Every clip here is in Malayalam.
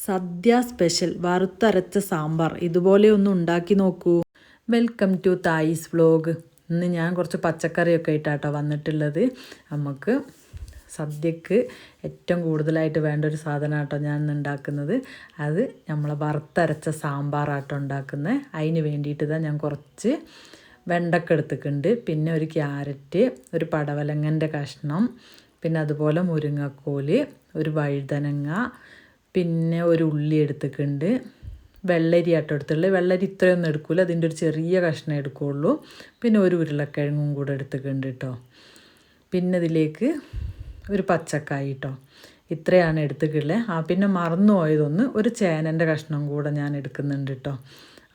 സദ്യ സ്പെഷ്യൽ വറുത്തരച്ച സാമ്പാർ ഇതുപോലെ ഒന്ന് ഉണ്ടാക്കി നോക്കൂ. Welcome to Thayi's vlog. ഇന്ന് ഞാൻ കുറച്ച് പച്ചക്കറിയൊക്കെ ആയിട്ടാട്ടോ വന്നിട്ടുള്ളത്. നമുക്ക് സദ്യക്ക് ഏറ്റവും കൂടുതലായിട്ട് വേണ്ട ഒരു സാധനമാട്ടോ ഞാൻ ഇന്ന് ഉണ്ടാക്കുന്നത്. അത് നമ്മളെ വറുത്തരച്ച സാമ്പാറാട്ടോ ഉണ്ടാക്കുന്നത്. അതിന് വേണ്ടിയിട്ട് ഞാൻ കുറച്ച് വെണ്ടക്ക എടുത്തിട്ടുണ്ട്, പിന്നെ ഒരു ക്യാരറ്റ്, ഒരു പടവലങ്ങൻ്റെ കഷ്ണം, പിന്നെ അതുപോലെ മുരിങ്ങക്കോല്, ഒരു വഴുതനങ്ങ, പിന്നെ ഒരു ഉള്ളി എടുത്തിട്ടുണ്ട്, വെള്ളരി ആട്ടോ എടുത്തുള്ളത്. വെള്ളരി ഇത്രയൊന്നും എടുക്കില്ല, അതിൻ്റെ ഒരു ചെറിയ കഷ്ണം എടുക്കുകയുള്ളൂ. പിന്നെ ഒരു ഉരുളക്കിഴങ്ങും കൂടെ എടുത്തിട്ടുണ്ട് കേട്ടോ. പിന്നെ ഇതിലേക്ക് ഒരു പച്ചക്കായി കേട്ടോ. ഇത്രയാണ് എടുത്തിട്ടുള്ളത്. പിന്നെ മറന്നു പോയതൊന്ന് ഒരു ചേനൻ്റെ കഷ്ണം കൂടെ ഞാൻ എടുക്കുന്നുണ്ട് കേട്ടോ.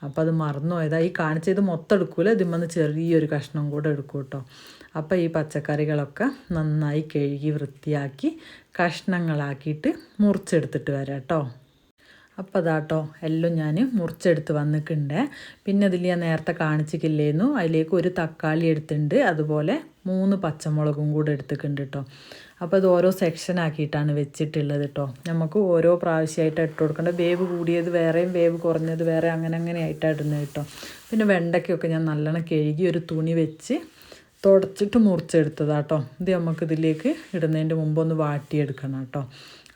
അപ്പോൾ അത് മറന്നു പോയതാണ്. ഈ കാണിച്ചത് മൊത്തം എടുക്കില്ല, ഇതിന്മേൽ ചെറിയൊരു കഷ്ണം കൂടെ എടുക്കും കേട്ടോ. അപ്പോൾ ഈ പച്ചക്കറികളൊക്കെ നന്നായി കഴുകി വൃത്തിയാക്കി കഷ്ണങ്ങളാക്കിയിട്ട് മുറിച്ചെടുത്തിട്ട് വരാം കേട്ടോ. അപ്പോൾ അതാട്ടോ എല്ലാം ഞാൻ മുറിച്ചെടുത്ത് വന്നിട്ടുണ്ട്. പിന്നെ അതിൽ ഞാൻ നേരത്തെ കാണിച്ചിട്ടില്ലായിരുന്നു, അതിലേക്ക് ഒരു തക്കാളി എടുത്തിട്ടുണ്ട്, അതുപോലെ 3 പച്ചമുളകും കൂടെ എടുത്തിട്ടുണ്ട് കേട്ടോ. അപ്പോൾ അത് ഓരോ സെക്ഷനാക്കിയിട്ടാണ് വെച്ചിട്ടുള്ളത് കേട്ടോ. നമുക്ക് ഓരോ പ്രാവശ്യമായിട്ട് ഇട്ട് കൊടുക്കേണ്ട. വേവ് കൂടിയത് വേറെയും വേവ് കുറഞ്ഞത് വേറെ, അങ്ങനെ ആയിട്ടാണ് ഇടുന്നത് കേട്ടോ. പിന്നെ വെണ്ടയ്ക്കൊക്കെ ഞാൻ നല്ലോണം കഴുകി ഒരു തുണി വെച്ച് തുടച്ചിട്ട് മുറിച്ചെടുത്തതാട്ടോ. ഇത് നമുക്കിതിലേക്ക് ഇടുന്നതിൻ്റെ മുമ്പ് ഒന്ന് വാട്ടിയെടുക്കണം കേട്ടോ.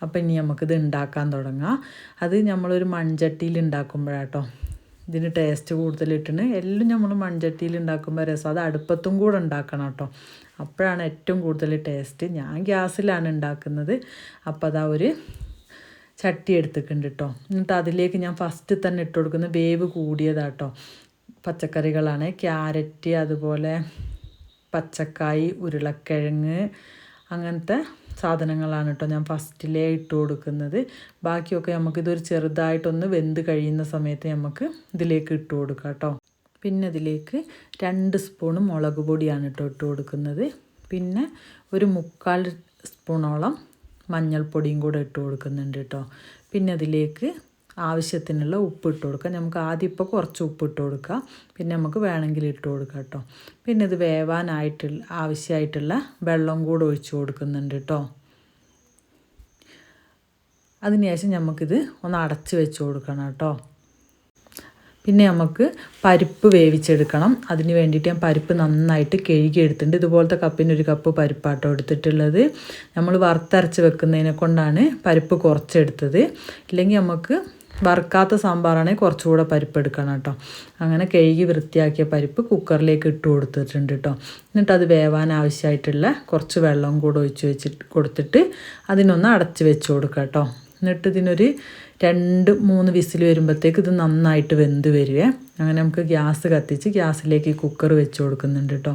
അപ്പോൾ ഇനി നമുക്കിത് ഉണ്ടാക്കാൻ തുടങ്ങാം. അത് നമ്മളൊരു മൺചട്ടിയിൽ ഉണ്ടാക്കുമ്പോഴാട്ടോ ഇതിന് ടേസ്റ്റ് കൂടുതലിട്ടുണ്ട്. എല്ലാം നമ്മൾ മൺചട്ടിയിൽ ഉണ്ടാക്കുമ്പോൾ രസം. അത് അടുപ്പത്തും കൂടെ ഉണ്ടാക്കണം കേട്ടോ, അപ്പോഴാണ് ഏറ്റവും കൂടുതൽ ടേസ്റ്റ്. ഞാൻ ഗ്യാസിലാണ് ഉണ്ടാക്കുന്നത്. അപ്പോൾ അതാ ഒരു ചട്ടി എടുത്തിട്ടുണ്ട് കേട്ടോ. എന്നിട്ട് അതിലേക്ക് ഞാൻ ഫസ്റ്റ് തന്നെ ഇട്ട് കൊടുക്കുന്നത് വേവ് കൂടിയതാട്ടോ പച്ചക്കറികളാണ്. ക്യാരറ്റ്, അതുപോലെ പച്ചക്കായി, ഉരുളക്കിഴങ്ങ്, അങ്ങനത്തെ സാധനങ്ങളാണ് കേട്ടോ ഞാൻ ഫസ്റ്റിലേ ഇട്ട് കൊടുക്കുന്നത്. ബാക്കിയൊക്കെ നമുക്കിതൊരു ചെറുതായിട്ടൊന്ന് വെന്ത് കഴിയുന്ന സമയത്ത് നമുക്ക് ഇതിലേക്ക് ഇട്ട് കൊടുക്കാം കേട്ടോ. പിന്നെ ഇതിലേക്ക് 2 സ്പൂൺ മുളക് പൊടിയാണ് കേട്ടോ ഇട്ട് കൊടുക്കുന്നത്. പിന്നെ ഒരു 3/4 സ്പൂണോളം മഞ്ഞൾപ്പൊടിയും കൂടെ ഇട്ട് കൊടുക്കുന്നുണ്ട് കേട്ടോ. പിന്നെ അതിലേക്ക് ആവശ്യത്തിനുള്ള ഉപ്പ് ഇട്ട് കൊടുക്കുക. നമുക്ക് ആദ്യം ഇപ്പോൾ കുറച്ച് ഉപ്പ് ഇട്ട് കൊടുക്കുക, പിന്നെ നമുക്ക് വേണമെങ്കിൽ ഇട്ട് കൊടുക്കാം കേട്ടോ. പിന്നെ ഇത് വേവാനായിട്ടുള്ള ആവശ്യമായിട്ടുള്ള വെള്ളം കൂടെ ഒഴിച്ച് കൊടുക്കുന്നുണ്ട് കേട്ടോ. അതിനുശേഷം നമുക്കിത് ഒന്ന് അടച്ച് വെച്ച് കൊടുക്കണം കേട്ടോ. പിന്നെ നമുക്ക് പരിപ്പ് വേവിച്ചെടുക്കണം. അതിന് വേണ്ടിയിട്ട് ഞാൻ പരിപ്പ് നന്നായിട്ട് കഴുകി എടുത്തിട്ടുണ്ട്. ഇതുപോലത്തെ കപ്പിന് 1 കപ്പ് പരിപ്പാട്ടോ എടുത്തിട്ടുള്ളത്. നമ്മൾ വറുത്തരച്ച് വെക്കുന്നതിനെ കൊണ്ടാണ് പരിപ്പ് കുറച്ചെടുത്തത്. ഇല്ലെങ്കിൽ നമുക്ക് വറുക്കാത്ത സാമ്പാറാണെങ്കിൽ കുറച്ചുകൂടെ പരിപ്പ് എടുക്കണം കേട്ടോ. അങ്ങനെ കഴുകി വൃത്തിയാക്കിയ പരിപ്പ് കുക്കറിലേക്ക് ഇട്ട് കൊടുത്തിട്ടുണ്ട് കേട്ടോ. എന്നിട്ട് അത് വേവാൻ ആവശ്യമായിട്ടുള്ള കുറച്ച് വെള്ളം കൂടെ ഒഴിച്ച് കൊടുത്തിട്ട് അതിനൊന്ന് അടച്ച് വെച്ച് കൊടുക്കാം കേട്ടോ. എന്നിട്ട് ഇതിനൊരു 2-3 വിസിൽ വരുമ്പോഴത്തേക്ക് ഇത് നന്നായിട്ട് വെന്ത് വരുവേ. അങ്ങനെ നമുക്ക് ഗ്യാസ് കത്തിച്ച് ഗ്യാസിലേക്ക് കുക്കർ വെച്ച് കൊടുക്കുന്നുണ്ട് കേട്ടോ.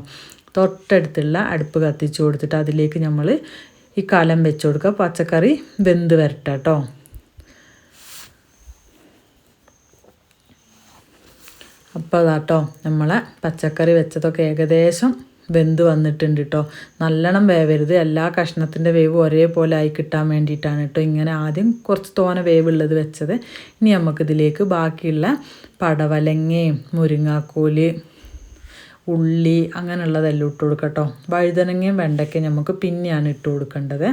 തൊട്ടടുത്തുള്ള അടുപ്പ് കത്തിച്ച് കൊടുത്തിട്ട് അതിലേക്ക് നമ്മൾ ഈ കലം വെച്ച് കൊടുക്കുക. പച്ചക്കറി വെന്ത് വരട്ടെ കേട്ടോ. അപ്പോൾ അതാട്ടോ നമ്മളെ പച്ചക്കറി വെച്ചതൊക്കെ ഏകദേശം വെന്ത് വന്നിട്ടുണ്ട് കേട്ടോ. നല്ലോണം വേവരുത്, എല്ലാ കഷ്ണത്തിൻ്റെ വേവ് ഒരേപോലെ ആയി കിട്ടാൻ വേണ്ടിയിട്ടാണ് കേട്ടോ ഇങ്ങനെ ആദ്യം കുറച്ച് തോനെ വേവുള്ളത് വെച്ചത്. ഇനി നമുക്കിതിലേക്ക് ബാക്കിയുള്ള പടവലങ്ങയും മുരിങ്ങാക്കോല്, ഉള്ളി, അങ്ങനെയുള്ളതെല്ലാം ഇട്ട് കൊടുക്കാം കേട്ടോ. വഴുതനങ്ങയും വെണ്ടയ്ക്കയും നമുക്ക് പിന്നെയാണ് ഇട്ട് കൊടുക്കേണ്ടത്.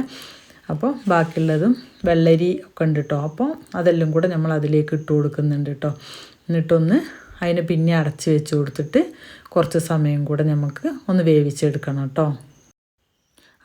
അപ്പോൾ ബാക്കിയുള്ളതും വെള്ളരി ഒക്കെ ഉണ്ട് കേട്ടോ. അപ്പോൾ അതെല്ലാം കൂടെ നമ്മൾ അതിലേക്ക് ഇട്ട് കൊടുക്കുന്നുണ്ട് കേട്ടോ. എന്നിട്ടൊന്ന് അതിന് പിന്നെ അടച്ച് വെച്ച് കൊടുത്തിട്ട് കുറച്ച് സമയം കൂടെ നമുക്ക് ഒന്ന് വേവിച്ചെടുക്കണം കേട്ടോ.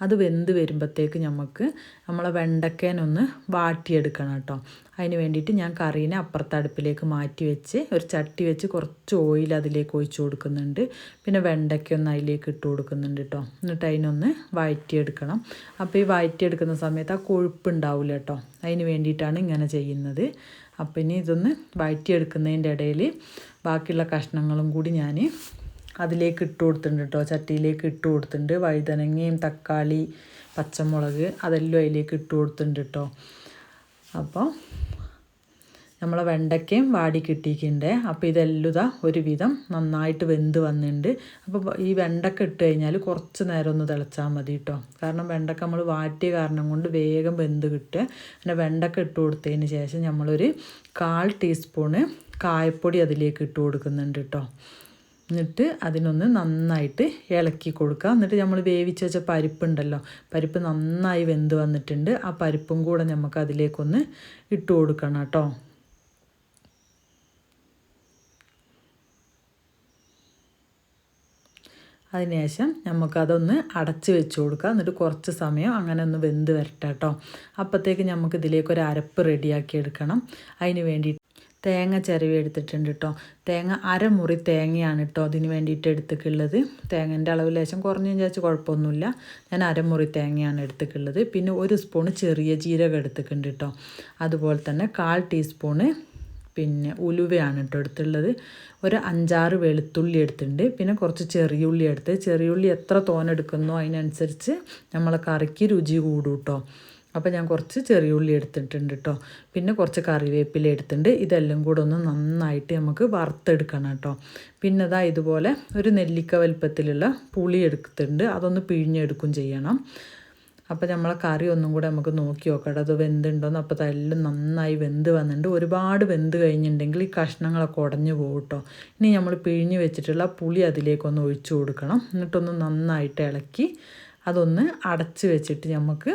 അത് വെന്ത് വരുമ്പോഴത്തേക്ക് നമുക്ക് നമ്മളെ വെണ്ടയ്ക്കേനൊന്ന് വാട്ടിയെടുക്കണം കേട്ടോ. അതിന് വേണ്ടിയിട്ട് ഞാൻ കറീനെ അപ്പുറത്തെ അടുപ്പിലേക്ക് മാറ്റി വെച്ച് ഒരു ചട്ടി വെച്ച് കുറച്ച് ഓയിൽ അതിലേക്ക് ഒഴിച്ച് കൊടുക്കുന്നുണ്ട്. പിന്നെ വെണ്ടയ്ക്കൊന്ന് അതിലേക്ക് ഇട്ട് കൊടുക്കുന്നുണ്ട് കേട്ടോ. എന്നിട്ട് അതിനൊന്ന് വഴറ്റിയെടുക്കണം. അപ്പോൾ ഈ വഴറ്റിയെടുക്കുന്ന സമയത്ത് ആ കൊഴുപ്പുണ്ടാവില്ല കേട്ടോ. അതിന് വേണ്ടിയിട്ടാണ് ഇങ്ങനെ ചെയ്യുന്നത്. അപ്പം ഇനി ഇതൊന്ന് വഴറ്റിയെടുക്കുന്നതിൻ്റെ ഇടയിൽ ബാക്കിയുള്ള കഷ്ണങ്ങളും കൂടി ഞാൻ അതിലേക്ക് ഇട്ട് കൊടുത്തിട്ടുണ്ട് കേട്ടോ. ചട്ടിയിലേക്ക് ഇട്ട് കൊടുത്തിട്ടുണ്ട്. വഴുതനങ്ങയും തക്കാളി, പച്ചമുളക് അതെല്ലാം അതിലേക്ക് ഇട്ട് കൊടുത്തിട്ടുണ്ട് കേട്ടോ. അപ്പോൾ നമ്മളെ വെണ്ടയ്ക്കയും വാടി കിട്ടിയിട്ടുണ്ട്. അപ്പോൾ ഇതെല്ലാം ഇതാ ഒരുവിധം നന്നായിട്ട് വെന്ത് വന്നിട്ടുണ്ട്. അപ്പോൾ ഈ വെണ്ടക്ക ഇട്ട് കഴിഞ്ഞാൽ കുറച്ച് നേരം ഒന്ന് തിളച്ചാൽ മതി കേട്ടോ. കാരണം വെണ്ടക്ക നമ്മൾ വാറ്റിയ കാരണം കൊണ്ട് വേഗം വെന്ത് കിട്ടുക. പിന്നെ വെണ്ടക്ക ഇട്ട് കൊടുത്തതിന് ശേഷം നമ്മളൊരു 1/4 ടീസ്പൂണ് കായപ്പൊടി അതിലേക്ക് ഇട്ട് കൊടുക്കുന്നുണ്ട് കേട്ടോ. എന്നിട്ട് അതിനൊന്ന് നന്നായിട്ട് ഇളക്കി കൊടുക്കുക. എന്നിട്ട് നമ്മൾ വേവിച്ച് വെച്ച പരിപ്പുണ്ടല്ലോ, പരിപ്പ് നന്നായി വെന്ത് വന്നിട്ടുണ്ട്. ആ പരിപ്പും കൂടെ നമുക്ക് അതിലേക്കൊന്ന് ഇട്ട് കൊടുക്കണം കേട്ടോ. അതിനുശേഷം നമുക്കതൊന്ന് അടച്ച് വെച്ച് കൊടുക്കുക. എന്നിട്ട് കുറച്ച് സമയം അങ്ങനെ ഒന്ന് വെന്ത് വരട്ടെ കേട്ടോ. അപ്പോഴത്തേക്ക് നമുക്ക് ഇതിലേക്ക് ഒരു അരപ്പ് റെഡിയാക്കി എടുക്കണം. അതിന് വേണ്ടി തേങ്ങ ചിരവി എടുത്തിട്ടുണ്ട് കേട്ടോ. തേങ്ങ അരമുറി തേങ്ങയാണ് കേട്ടോ അതിന് വേണ്ടിയിട്ട് എടുത്തിട്ടുള്ളത്. തേങ്ങൻ്റെ അളവ് ലേശം കുറഞ്ഞു വിചാരിച്ച് കുഴപ്പമൊന്നുമില്ല. ഞാൻ അരമുറി തേങ്ങയാണ് എടുത്തിട്ടുള്ളത്. പിന്നെ 1 സ്പൂണ് ചെറിയ ജീരകം എടുത്തിട്ടുണ്ട് കേട്ടോ. അതുപോലെ തന്നെ 1/4 ടീസ്പൂണ് പിന്നെ ഉലുവയാണ് കേട്ടോ എടുത്തുള്ളത്. ഒരു 5-6 വെളുത്തുള്ളി എടുത്തിട്ടുണ്ട്. പിന്നെ കുറച്ച് ചെറിയ ഉള്ളി എടുത്ത്, ചെറിയ ഉള്ളി എത്ര തോനെടുക്കുന്നോ അതിനനുസരിച്ച് നമ്മളെ കറിക്ക് രുചി കൂടും കേട്ടോ. അപ്പോൾ ഞാൻ കുറച്ച് ചെറിയ ഉള്ളി എടുത്തിട്ടുണ്ട് കേട്ടോ. പിന്നെ കുറച്ച് കറിവേപ്പില എടുത്തിട്ടുണ്ട്. ഇതെല്ലാം കൂടെ ഒന്ന് നന്നായിട്ട് നമുക്ക് വറുത്തെടുക്കണം കേട്ടോ. പിന്നെ ഇതാ ഇതുപോലെ ഒരു നെല്ലിക്ക വലുപ്പത്തിലുള്ള പുളി എടുത്തിട്ടുണ്ട്. അതൊന്ന് പിഴിഞ്ഞെടുക്കും ചെയ്യണം. അപ്പോൾ നമ്മളെ കറി ഒന്നും കൂടെ നമുക്ക് നോക്കി നോക്കട്ടെ അത് വെന്തുണ്ടോയെന്ന്. അപ്പോൾ അതെല്ലാം നന്നായി വെന്ത് വന്നിട്ടുണ്ട്. ഒരുപാട് വെന്ത് കഴിഞ്ഞിട്ടുണ്ടെങ്കിൽ ഈ കഷ്ണങ്ങളൊക്കെ ഉടഞ്ഞു പോകും കേട്ടോ. ഇനി നമ്മൾ പിഴിഞ്ഞ് വെച്ചിട്ടുള്ള പുളി അതിലേക്കൊന്ന് ഒഴിച്ചു കൊടുക്കണം. എന്നിട്ടൊന്ന് നന്നായിട്ട് ഇളക്കി അതൊന്ന് അടച്ച് വെച്ചിട്ട് നമുക്ക്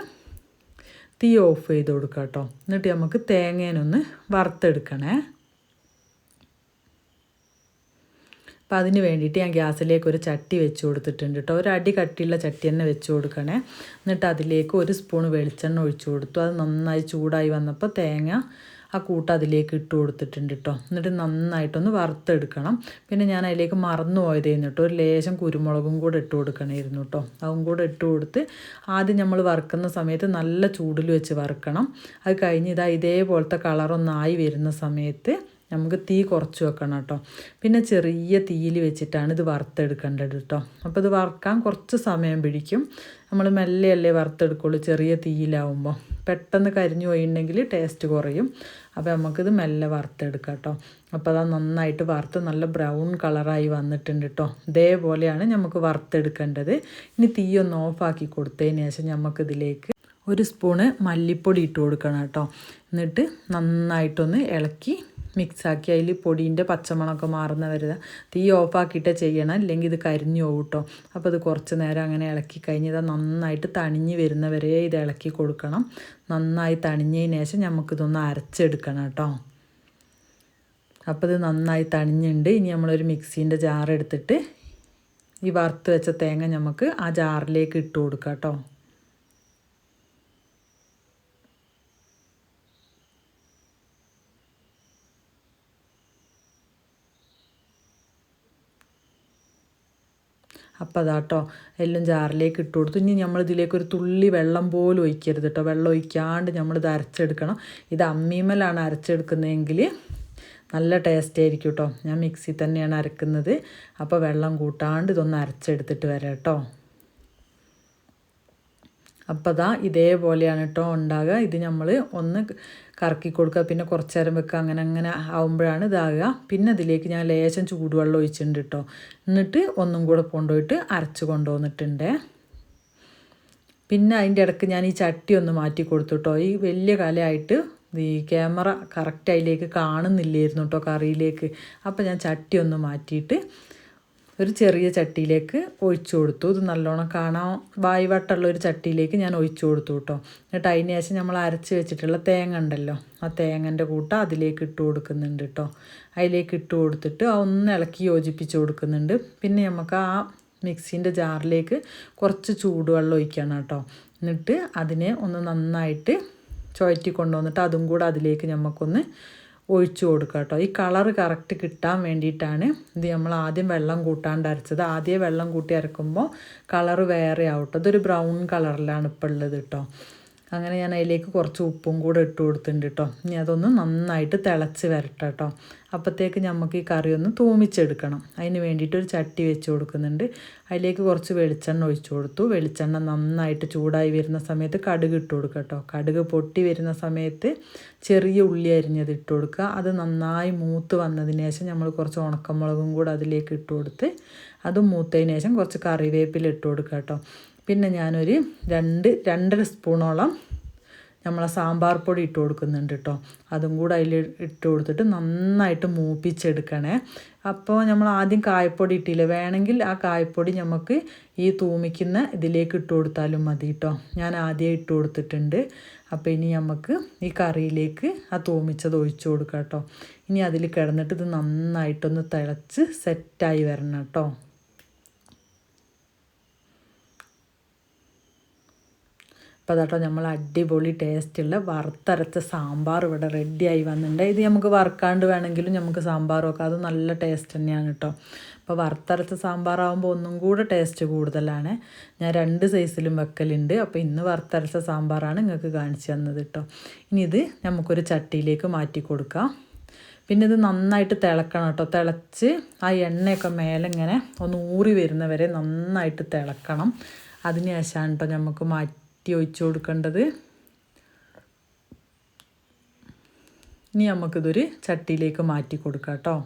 തീ ഓഫ് ചെയ്ത് കൊടുക്കാം കേട്ടോ. എന്നിട്ട് നമുക്ക് തേങ്ങേനൊന്ന് വറുത്തെടുക്കണേ. അപ്പോൾ അതിന് വേണ്ടിയിട്ട് ഞാൻ ഗ്യാസിലേക്ക് ഒരു ചട്ടി വെച്ച് കൊടുത്തിട്ടുണ്ട് കേട്ടോ. ഒരു അടി കട്ടിയുള്ള ചട്ടി തന്നെ വെച്ച് കൊടുക്കണേ. എന്നിട്ട് അതിലേക്ക് 1 സ്പൂൺ വെളിച്ചെണ്ണ ഒഴിച്ചു കൊടുത്തു. അത് നന്നായി ചൂടായി വന്നപ്പോൾ തേങ്ങ ആ കൂട്ട് അതിലേക്ക് ഇട്ട് കൊടുത്തിട്ടുണ്ട് കേട്ടോ. എന്നിട്ട് നന്നായിട്ടൊന്ന് വറുത്തെടുക്കണം. പിന്നെ ഞാൻ അതിലേക്ക് മറന്നു പോയതായിരുന്നു കേട്ടോ. ഒരു ലേശം കുരുമുളകും കൂടെ ഇട്ട് കൊടുക്കണമായിരുന്നു കേട്ടോ. അതും കൂടെ ഇട്ട് കൊടുത്ത് ആദ്യം നമ്മൾ വറുക്കുന്ന സമയത്ത് നല്ല ചൂടിൽ വെച്ച് വറുക്കണം. അത് കഴിഞ്ഞ് ഇതേപോലത്തെ കളറൊന്നായി വരുന്ന സമയത്ത് നമുക്ക് തീ കുറച്ച് വെക്കണം കേട്ടോ. പിന്നെ ചെറിയ തീയിൽ വെച്ചിട്ടാണ് ഇത് വറുത്തെടുക്കേണ്ടത് കേട്ടോ. അപ്പോൾ ഇത് വറുക്കാൻ കുറച്ച് സമയം പിടിക്കും. നമ്മൾ മെല്ലെയല്ലേ വറുത്തെടുക്കുള്ളൂ ചെറിയ തീയിലാവുമ്പോൾ. പെട്ടെന്ന് കരിഞ്ഞു പോയിട്ടുണ്ടെങ്കിൽ ടേസ്റ്റ് കുറയും. അപ്പോൾ നമുക്കിത് മെല്ലെ വറുത്തെടുക്കാം കേട്ടോ. അപ്പോൾ അത് നന്നായിട്ട് വറുത്ത് നല്ല ബ്രൗൺ കളറായി വന്നിട്ടുണ്ട് കേട്ടോ. ഇതേപോലെയാണ് നമുക്ക് വറുത്തെടുക്കേണ്ടത്. ഇനി തീ ഒന്ന് ഓഫാക്കി കൊടുത്തതിന് ശേഷം നമുക്കിതിലേക്ക് 1 സ്പൂണ് മല്ലിപ്പൊടി ഇട്ട് കൊടുക്കണം കേട്ടോ. എന്നിട്ട് നന്നായിട്ടൊന്ന് ഇളക്കി മിക്സാക്കി അതിൽ പൊടീൻ്റെ പച്ചമണമൊക്കെ മാറുന്ന വരെ തീ ഓഫാക്കിയിട്ടേ ചെയ്യണം, ഇല്ലെങ്കിൽ ഇത് കരിഞ്ഞു പോകും കേട്ടോ. അപ്പോൾ ഇത് കുറച്ച് നേരം അങ്ങനെ ഇളക്കി കഴിഞ്ഞ് ഇത് നന്നായിട്ട് തണിഞ്ഞ് വരുന്നവരെ ഇത് ഇളക്കി കൊടുക്കണം. നന്നായി തണിഞ്ഞതിന് ശേഷം നമുക്കിതൊന്ന് അരച്ചെടുക്കണം കേട്ടോ. അപ്പോൾ ഇത് നന്നായി തണിഞ്ഞുണ്ട്. ഇനി നമ്മളൊരു മിക്സീൻ്റെ ജാർ എടുത്തിട്ട് ഈ വറുത്ത് വെച്ച തേങ്ങ നമുക്ക് ആ ജാറിലേക്ക് ഇട്ട് കൊടുക്കാം കേട്ടോ. അപ്പോൾ അതാട്ടോ എല്ലാം ജാറിലേക്ക് ഇട്ട് കൊടുത്തു. ഇനി നമ്മളിതിലേക്ക് ഒരു തുള്ളി വെള്ളം പോലും ഒഴിക്കരുത് കേട്ടോ. വെള്ളം ഒഴിക്കാണ്ട് നമ്മളിത് അരച്ചെടുക്കണം. ഇത് അമ്മീമലാണ് അരച്ചെടുക്കുന്നതെങ്കിൽ നല്ല ടേസ്റ്റ് ആയിരിക്കും കേട്ടോ. ഞാൻ മിക്സി തന്നെയാണ് അരക്കുന്നത്. അപ്പോൾ വെള്ളം കൂട്ടാണ്ട് ഇതൊന്ന് അരച്ചെടുത്തിട്ട് വരാം കേട്ടോ. അപ്പോൾ ഇതേപോലെയാണ് കേട്ടോ ഉണ്ടാകുക. ഇത് നമ്മൾ ഒന്ന് കറക്കി കൊടുക്കുക, പിന്നെ കുറച്ച് നേരം വെക്കുക. അങ്ങനെ ആകുമ്പോഴാണ് ഇതാകുക. പിന്നെ അതിലേക്ക് ഞാൻ ലേശം ചൂടുവെള്ളം ഒഴിച്ചിട്ടുണ്ട് കേട്ടോ. എന്നിട്ട് ഒന്നും കൂടെ കൊണ്ടുപോയിട്ട് അരച്ച് കൊണ്ടുവന്നിട്ടുണ്ട്. പിന്നെ അതിൻ്റെ ഇടയ്ക്ക് ഞാൻ ഈ ചട്ടി ഒന്ന് മാറ്റി കൊടുത്തു കേട്ടോ. ഈ വലിയ കലയായിട്ട് ഈ ക്യാമറ കറക്റ്റ് അതിലേക്ക് കാണുന്നില്ലായിരുന്നു കേട്ടോ കറിയിലേക്ക്. അപ്പോൾ ഞാൻ ചട്ടി ഒന്ന് മാറ്റിയിട്ട് ഒരു ചെറിയ ചട്ടിയിലേക്ക് ഒഴിച്ചു കൊടുത്തു. ഇത് നല്ലോണം കാണാൻ വായ്വട്ടമുള്ള ഒരു ചട്ടിയിലേക്ക് ഞാൻ ഒഴിച്ചു കൊടുത്തു കേട്ടോ. എന്നിട്ട് അതിന് ശേഷം നമ്മൾ അരച്ച് വെച്ചിട്ടുള്ള തേങ്ങ ഉണ്ടല്ലോ, ആ തേങ്ങൻ്റെ കൂട്ട അതിലേക്ക് ഇട്ട് കൊടുക്കുന്നുണ്ട് കേട്ടോ. അതിലേക്ക് ഇട്ട് കൊടുത്തിട്ട് ഒന്ന് ഇളക്കി യോജിപ്പിച്ച് കൊടുക്കുന്നുണ്ട്. പിന്നെ നമുക്ക് ആ മിക്സീൻ്റെ ജാറിലേക്ക് കുറച്ച് ചൂടുവെള്ളം ഒഴിക്കണം കേട്ടോ. എന്നിട്ട് അതിനെ ഒന്ന് നന്നായിട്ട് ചുഴറ്റി കൊണ്ടുവന്നിട്ട് അതും കൂടെ അതിലേക്ക് നമുക്കൊന്ന് ഒഴിച്ചു കൊടുക്കുക കേട്ടോ. ഈ കളറ് കറക്റ്റ് കിട്ടാൻ വേണ്ടിയിട്ടാണ് ഇത് നമ്മൾ ആദ്യം വെള്ളം കൂട്ടാണ്ട് അരച്ചത്. ആദ്യം വെള്ളം കൂട്ടി അരക്കുമ്പോൾ കളറ് വേറെ ആവട്ടോ. ഇതൊരു ബ്രൗൺ കളറിലാണ് ഇപ്പോൾ ഉള്ളത് കേട്ടോ. അങ്ങനെ ഞാൻ അതിലേക്ക് കുറച്ച് ഉപ്പും കൂടെ ഇട്ട് കൊടുത്തിട്ടുണ്ട് കേട്ടോ. ഇനി അതൊന്ന് നന്നായിട്ട് തിളച്ച് വരട്ടെ കേട്ടോ. അപ്പോഴത്തേക്ക് നമുക്ക് ഈ കറി ഒന്ന് തൂമിച്ചെടുക്കണം. അതിന് വേണ്ടിയിട്ട് ഒരു ചട്ടി വെച്ച് കൊടുക്കുന്നുണ്ട്. അതിലേക്ക് കുറച്ച് വെളിച്ചെണ്ണ ഒഴിച്ചു കൊടുത്തു. വെളിച്ചെണ്ണ നന്നായിട്ട് ചൂടായി വരുന്ന സമയത്ത് കടുക് ഇട്ട് കൊടുക്കുക കേട്ടോ. കടുക് പൊട്ടി വരുന്ന സമയത്ത് ചെറിയ ഉള്ളി അരിഞ്ഞത് ഇട്ട് കൊടുക്കുക. അത് നന്നായി മൂത്ത് വന്നതിന് ശേഷം നമ്മൾ കുറച്ച് ഉണക്കമുളകും കൂടെ അതിലേക്ക് ഇട്ട് കൊടുത്ത് അതും മൂത്തതിന് ശേഷം കുറച്ച് കറിവേപ്പില ഇട്ട് കൊടുക്കുക കേട്ടോ. പിന്നെ ഞാനൊരു 2-2.5 സ്പൂണോളം നമ്മളെ സാമ്പാർ പൊടി ഇട്ട് കൊടുക്കുന്നുണ്ട് കേട്ടോ. അതും കൂടെ അതിൽ ഇട്ട് കൊടുത്തിട്ട് നന്നായിട്ട് മൂപ്പിച്ചെടുക്കണേ. അപ്പോൾ നമ്മൾ ആദ്യം കായപ്പൊടി ഇട്ടില്ല, വേണമെങ്കിൽ ആ കായപ്പൊടി നമുക്ക് ഈ തൂമിക്കുന്ന ഇതിലേക്ക് ഇട്ട് കൊടുത്താലും മതി കേട്ടോ. ഞാൻ ആദ്യം ഇട്ട് കൊടുത്തിട്ടുണ്ട്. അപ്പോൾ ഇനി നമുക്ക് ഈ കറിയിലേക്ക് ആ തൂമിച്ചത് ഒഴിച്ചു കൊടുക്കാം കേട്ടോ. ഇനി അതിൽ കിടന്നിട്ട് ഇത് നന്നായിട്ടൊന്ന് തിളച്ച് സെറ്റായി വരണം കേട്ടോ. അപ്പോൾ അതാട്ടോ നമ്മൾ അടിപൊളി ടേസ്റ്റുള്ള വറുത്തരച്ച സാമ്പാർ ഇവിടെ റെഡിയായി വന്നിട്ടുണ്ട്. ഇത് നമുക്ക് വറുക്കാണ്ട് വേണമെങ്കിലും നമുക്ക് സാമ്പാർ വെക്കാം, അത് നല്ല ടേസ്റ്റ് തന്നെയാണ് കേട്ടോ. അപ്പോൾ വറുത്തരച്ച സാമ്പാറാകുമ്പോൾ ഒന്നും കൂടെ ടേസ്റ്റ് കൂടുതലാണ്. ഞാൻ 2 സൈസിലും വെക്കലുണ്ട്. അപ്പോൾ ഇന്ന് വറുത്തരച്ച സാമ്പാറാണ് നിങ്ങൾക്ക് കാണിച്ചു തന്നത് കേട്ടോ. ഇനി ഇത് നമുക്കൊരു ചട്ടിയിലേക്ക് മാറ്റി കൊടുക്കാം. പിന്നെ ഇത് നന്നായിട്ട് തിളക്കണം കേട്ടോ. തിളച്ച് ആ എണ്ണയൊക്കെ മേലെ ഇങ്ങനെ ഒന്ന് ഊറി വരുന്നവരെ നന്നായിട്ട് തിളക്കണം. അതിന് ശേഷമാണ് കേട്ടോ നമുക്ക് മാറ്റി ഒഴിച്ചു കൊടുക്കേണ്ടത്. ഇനി നമുക്കിതൊരു ചട്ടിയിലേക്ക് മാറ്റി കൊടുക്കാം കേട്ടോ.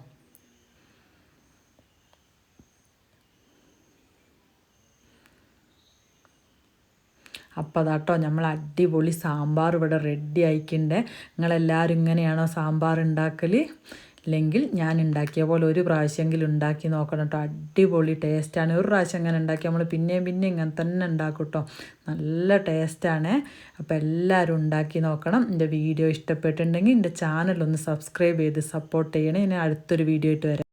അപ്പോൾ അതാട്ടോ നമ്മൾ അടിപൊളി സാമ്പാർ ഇവിടെ റെഡി ആയിട്ടുണ്ട്. നിങ്ങളെല്ലാവരും ഇങ്ങനെയാണോ സാമ്പാർ ഉണ്ടാക്കൽ? ഇല്ലെങ്കിൽ ഞാൻ ഉണ്ടാക്കിയ പോലെ ഒരു പ്രാവശ്യമെങ്കിലും ഉണ്ടാക്കി നോക്കണം കേട്ടോ. അടിപൊളി ടേസ്റ്റാണ്. ഒരു പ്രാവശ്യം ഇങ്ങനെ ഉണ്ടാക്കി നമ്മൾ പിന്നെയും ഇങ്ങനെ തന്നെ ഉണ്ടാക്കും കേട്ടോ. നല്ല ടേസ്റ്റാണ്. അപ്പോൾ എല്ലാവരും ഉണ്ടാക്കി നോക്കണം. എൻ്റെ വീഡിയോ ഇഷ്ടപ്പെട്ടിട്ടുണ്ടെങ്കിൽ എൻ്റെ ചാനലൊന്ന് സബ്സ്ക്രൈബ് ചെയ്ത് സപ്പോർട്ട് ചെയ്യണേ. ഇനി അടുത്തൊരു വീഡിയോ ആയിട്ട് വരാം.